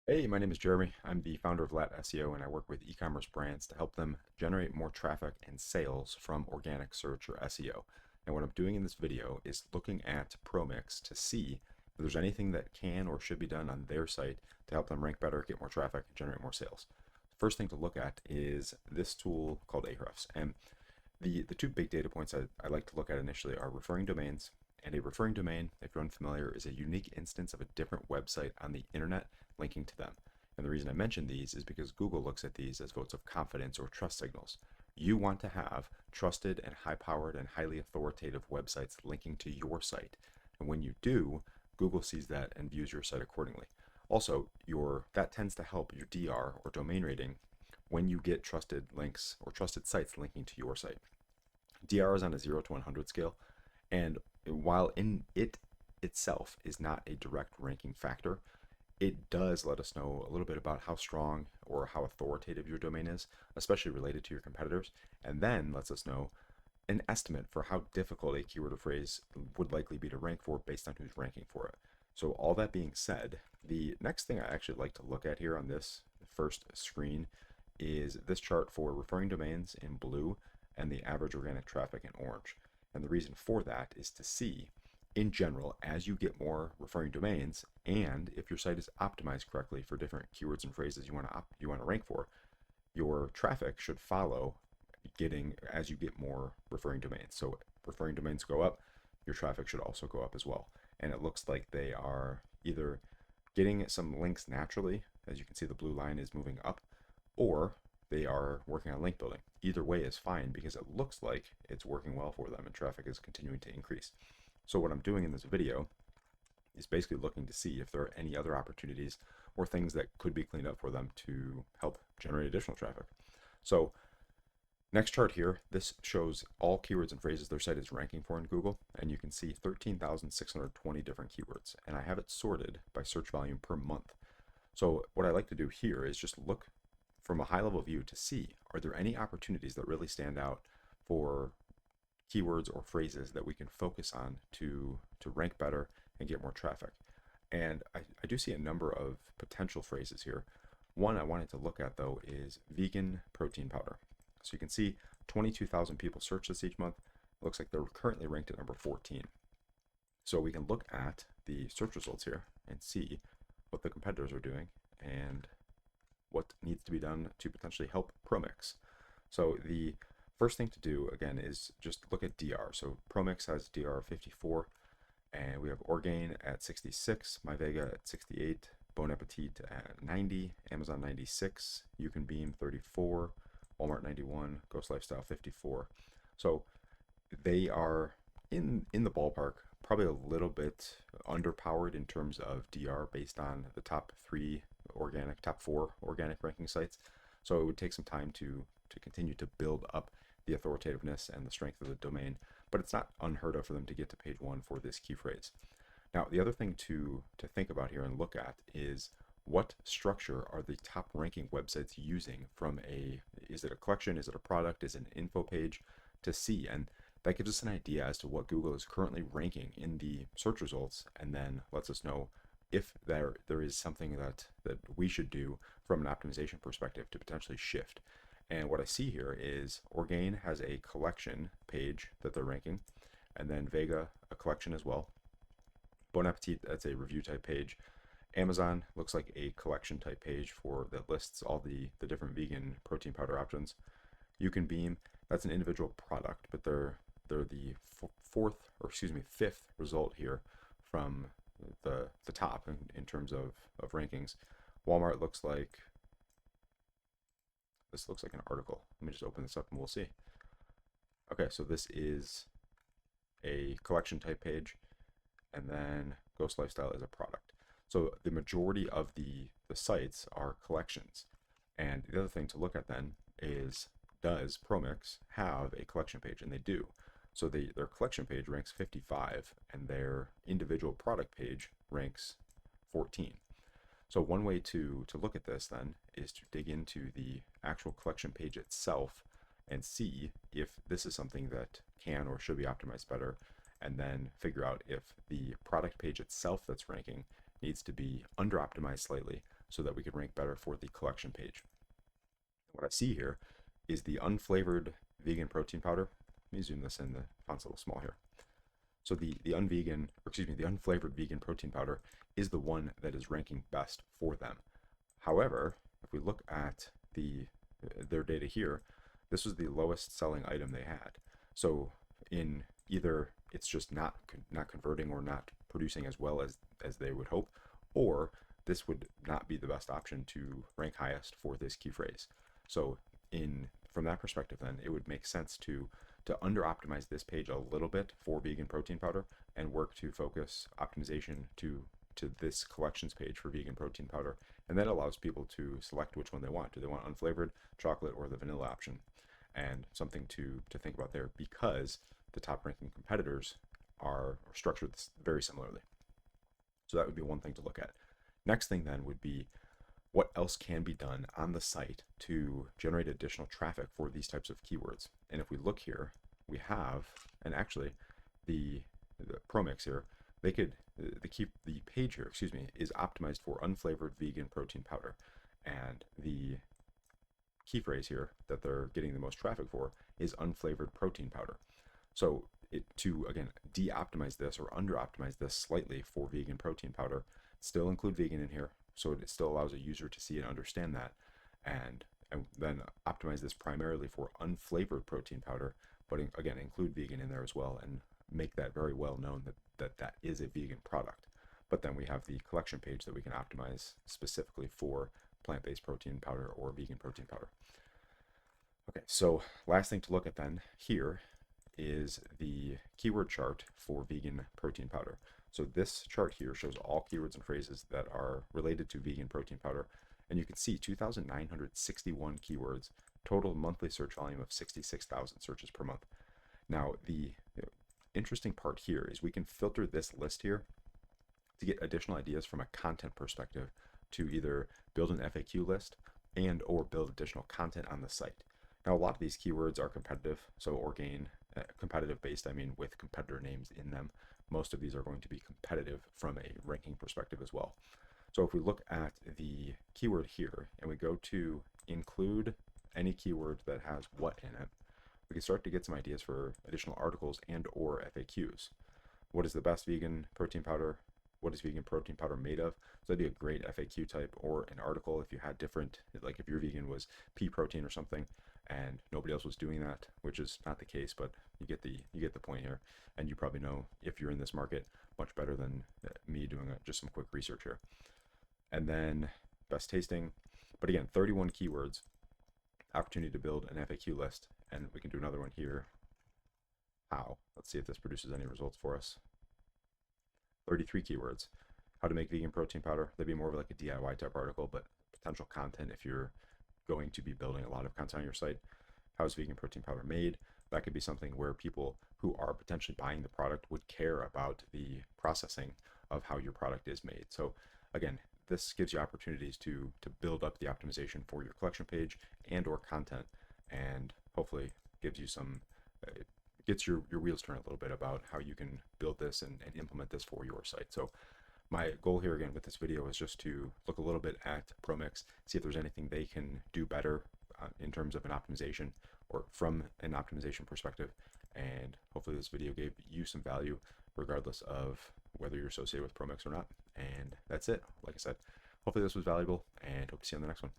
Hey, my name is Jeremy. I'm the founder of LATT SEO, and I work with e-commerce brands to help them generate more traffic and sales from organic search or SEO. And what I'm doing in this video is looking at ProMix to see if there's anything that can or should be done on their site to help them rank better, get more traffic, and generate more sales. First thing to look at is this tool called Ahrefs. And the two big data points I like to look at initially are referring domains. And a referring domain, if you're unfamiliar, is a unique instance of a different website on the internet linking to them. And the reason I mention these is because Google looks at these as votes of confidence or trust signals. You want to have trusted and high powered and highly authoritative websites linking to your site. And when you do, Google sees that and views your site accordingly. Also, that tends to help your DR or domain rating when you get trusted links or trusted sites linking to your site. DR is on a 0 to 100 scale, and while in it itself is not a direct ranking factor, it does let us know a little bit about how strong or how authoritative your domain is, especially related to your competitors, and then lets us know an estimate for how difficult a keyword or phrase would likely be to rank for based on who's ranking for it. So all that being said, the next thing I actually like to look at here on this first screen is this chart for referring domains in blue and the average organic traffic in orange. And the reason for that is to see, in general, as you get more referring domains, and if your site is optimized correctly for different keywords and phrases you want to rank for, your traffic should follow getting as you get more referring domains. So referring domains go up, your traffic should also go up as well. And it looks like they are either getting some links naturally, as you can see the blue line is moving up, or they are working on link building. Either way is fine because it looks like it's working well for them and traffic is continuing to increase. So what I'm doing in this video is basically looking to see if there are any other opportunities or things that could be cleaned up for them to help generate additional traffic. So next chart here, this shows all keywords and phrases their site is ranking for in Google, and you can see 13,620 different keywords, and I have it sorted by search volume per month. So what I like to do here is just look from a high level view to see, are there any opportunities that really stand out for keywords or phrases that we can focus on to rank better and get more traffic. And I do see a number of potential phrases here. One I wanted to look at though is vegan protein powder. So you can see 22,000 people search this each month. It looks like they're currently ranked at number 14. So we can look at the search results here and see what the competitors are doing and what needs to be done to potentially help ProMix. So the first thing to do again is just look at DR. So ProMix has DR 54, and we have Orgain at 66, MyVega at 68, Bon Appetit at 90, Amazon 96, You Can Beam 34, Walmart 91, Ghost Lifestyle 54. So they are in the ballpark, probably a little bit underpowered in terms of DR based on the top four organic ranking sites. So it would take some time to continue to build up the authoritativeness and the strength of the domain, but it's not unheard of for them to get to page one for this key phrase. Now, the other thing to think about here and look at is what structure are the top ranking websites using is it a collection, is it a product, is it an info page, to see. And that gives us an idea as to what Google is currently ranking in the search results, and then lets us know if there is something that we should do from an optimization perspective to potentially shift. And what I see here is Orgain has a collection page that they're ranking, and then Vega a collection as well. Bon Appetit, that's a review type page. Amazon looks like a collection type page that lists all the different vegan protein powder options. You Can Beam, that's an individual product, but they're the fifth result here from the top in terms of rankings. Walmart looks like this looks like an article. Let me just open this up and we'll see. Okay, so this is a collection type page, and then Ghost Lifestyle is a product. So the majority of the sites are collections. And the other thing to look at then is, does ProMix have a collection page? And they do. So their collection page ranks 55 and their individual product page ranks 14. So one way to look at this then is to dig into the actual collection page itself and see if this is something that can or should be optimized better, and then figure out if the product page itself that's ranking needs to be under optimized slightly so that we could rank better for the collection page. What I see here is the unflavored vegan protein powder. Let me zoom this in, the font's a little small here. So the unflavored vegan protein powder is the one that is ranking best for them. However, if we look at their data here, this was the lowest selling item they had. So in either it's just not converting or not producing as well as they would hope, or this would not be the best option to rank highest for this key phrase. So from that perspective, then it would make sense to under optimize this page a little bit for vegan protein powder and work to focus optimization to this collections page for vegan protein powder, and that allows people to select which one they want. Do they want unflavored, chocolate, or the vanilla option? And something to think about there, because the top ranking competitors are structured very similarly. So that would be one thing to look at. Next thing then would be what else can be done on the site to generate additional traffic for these types of keywords. And if we look here, we have, and actually the ProMix here, they could, the page here, excuse me, is optimized for unflavored vegan protein powder. And the key phrase here that they're getting the most traffic for is unflavored protein powder. So to, again, de-optimize this or under-optimize this slightly for vegan protein powder, still include vegan in here, so it still allows a user to see and understand that, and then optimize this primarily for unflavored protein powder, but again, include vegan in there as well, and make that very well known that is a vegan product. But then we have the collection page that we can optimize specifically for plant-based protein powder or vegan protein powder. Okay, so last thing to look at then here is the keyword chart for vegan protein powder. So this chart here shows all keywords and phrases that are related to vegan protein powder, and you can see 2,961 keywords, total monthly search volume of 66,000 searches per month. Now the interesting part here is we can filter this list here to get additional ideas from a content perspective to either build an FAQ list and or build additional content on the site. Now a lot of these keywords are competitive, or competitive based, I mean with competitor names in them. Most of these are going to be competitive from a ranking perspective as well. So if we look at the keyword here and we go to include any keyword that has what in it, we can start to get some ideas for additional articles and or FAQs. What is the best vegan protein powder? What is vegan protein powder made of? So that'd be a great FAQ type, or an article if you had different, like if your vegan was pea protein or something and nobody else was doing that, which is not the case, but you get the point here. And you probably know, if you're in this market, much better than me doing just some quick research here. And then best tasting, but again, 31 keywords, opportunity to build an FAQ list, and we can do another one here. How? Let's see if this produces any results for us. 33 keywords, how to make vegan protein powder. That'd be more of like a DIY type article, but potential content if you're going to be building a lot of content on your site. How is vegan protein powder made? That could be something where people who are potentially buying the product would care about the processing of how your product is made. So again, this gives you opportunities to build up the optimization for your collection page and or content, and hopefully gives you some, gets your wheels turning a little bit about how you can build this and implement this for your site. So my goal here again with this video is just to look a little bit at ProMix, see if there's anything they can do better in terms of an optimization or from an optimization perspective. And hopefully this video gave you some value regardless of whether you're associated with ProMix or not. And that's it. Like I said, hopefully this was valuable, and hope to see you on the next one.